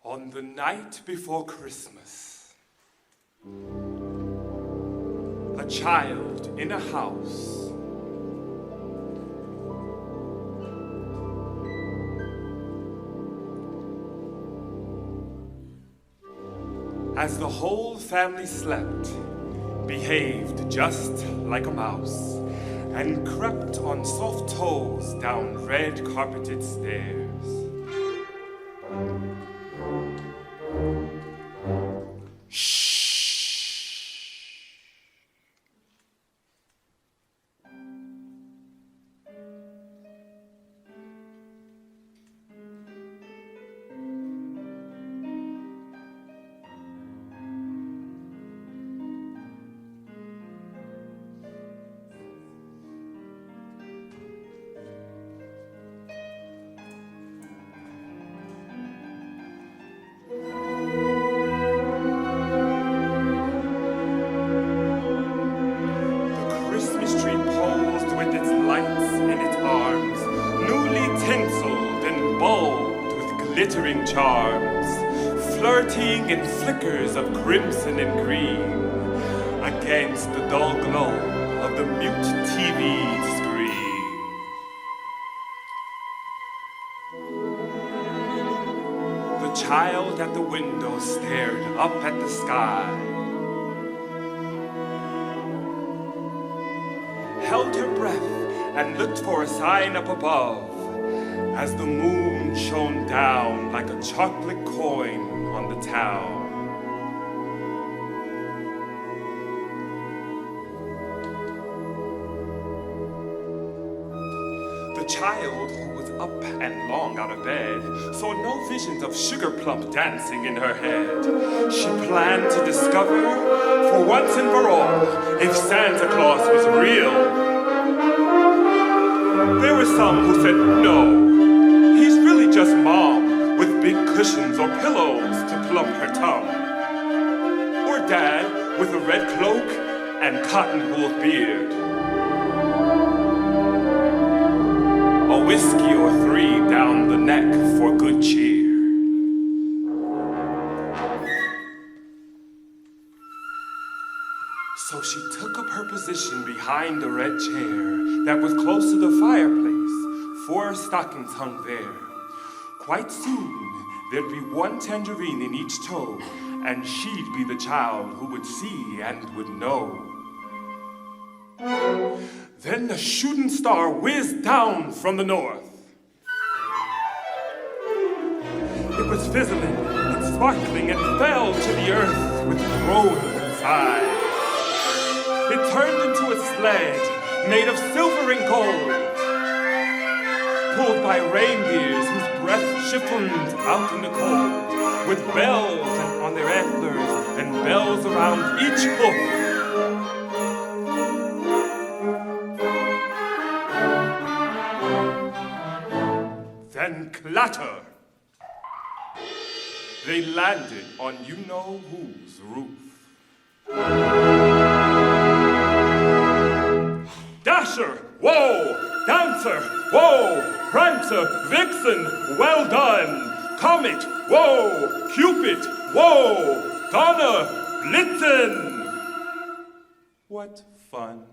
On the night before Christmas, a child in a house as the whole family slept, behaved just like a mouse, and crept on soft toes down red carpeted stairs. Glittering charms, flirting in flickers of crimson and green against the dull glow of the mute TV screen. The child at the window stared up at the sky, held her breath and looked for a sign up above as the moon shone down like a chocolate coin on the town. The child, who was up and long out of bed, saw no visions of sugar plump dancing in her head. She planned to discover, for once and for all, if Santa Claus was real. There were some who said no. Just mom with big cushions or pillows to plump her tongue. Or dad with a red cloak and cotton wool beard. A whiskey or three down the neck for good cheer. So she took up her position behind the red chair that was close to the fireplace. 4 stockings hung there. Quite soon, there'd be one tangerine in each toe, and she'd be the child who would see and would know. Then the shooting star whizzed down from the north. It was fizzling and sparkling and fell to the earth with groans and sighs. It turned into a sled made of silver and gold, pulled by reindeers whose breath chiffoned out in the cold, with bells on their antlers and bells around each hoof. Then clatter! They landed on you-know-whose roof. Dasher, whoa! Dancer, whoa! Prancer, Vixen, well done! Comet, whoa! Cupid, whoa! Donner, Blitzen! What fun.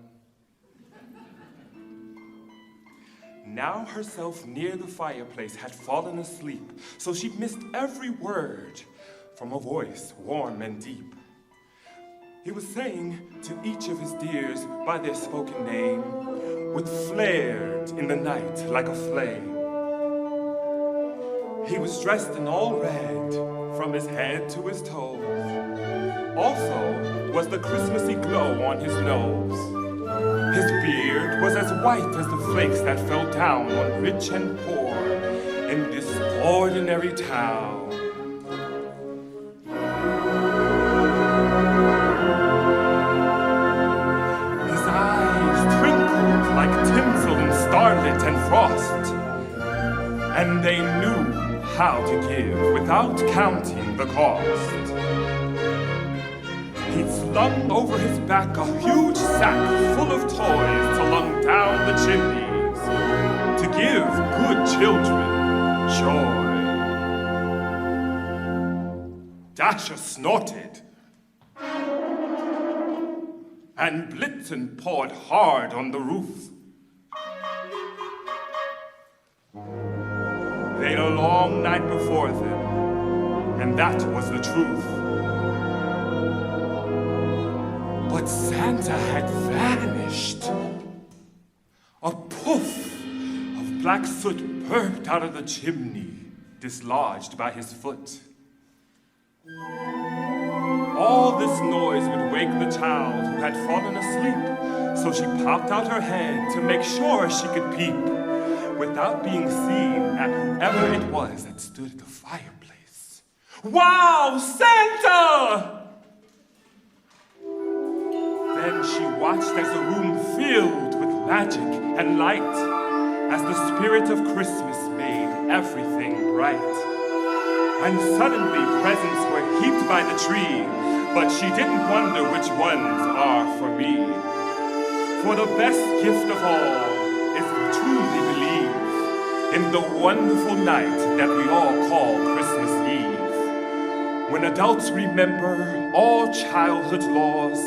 Now herself near the fireplace had fallen asleep, so she'd missed every word from a voice warm and deep. He was saying to each of his dears by their spoken name, which flared in the night like a flame. He was dressed in all red, from his head to his toes. Also was the Christmassy glow on his nose. His beard was as white as the flakes that fell down on rich and poor in this ordinary town. Starlit and frost, and they knew how to give without counting the cost. He'd slung over his back a huge sack full of toys to lung down the chimneys, to give good children joy. Dasher snorted. And Blitzen pawed hard on the roof. They'd a long night before them, and that was the truth. But Santa had vanished. A poof of black soot burped out of the chimney, dislodged by his foot. All this noise would wake the child who had fallen asleep, so she popped out her head to make sure she could peep, without being seen at whoever it was that stood at the fireplace. Wow, Santa! Then she watched as the room filled with magic and light, as the spirit of Christmas made everything bright. And suddenly presents were heaped by the tree, but she didn't wonder which ones are for me. For the best gift of all is to truly believe in the wonderful night that we all call Christmas Eve. When adults remember all childhood's laws,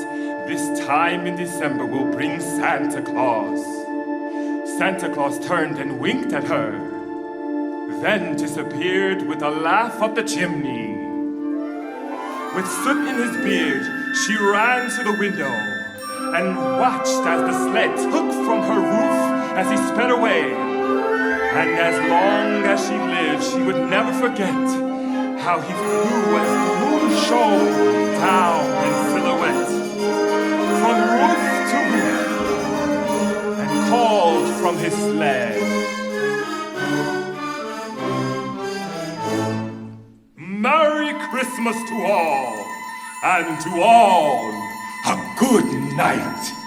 this time in December will bring Santa Claus. Santa Claus turned and winked at her, then disappeared with a laugh up the chimney. With soot in his beard, she ran to the window and watched as the sled took from her roof as he sped away. And as long as she lived, she would never forget how he flew as the moon shone down in silhouette, from roof to roof, and called from his sled. Merry Christmas to all, and to all a good night.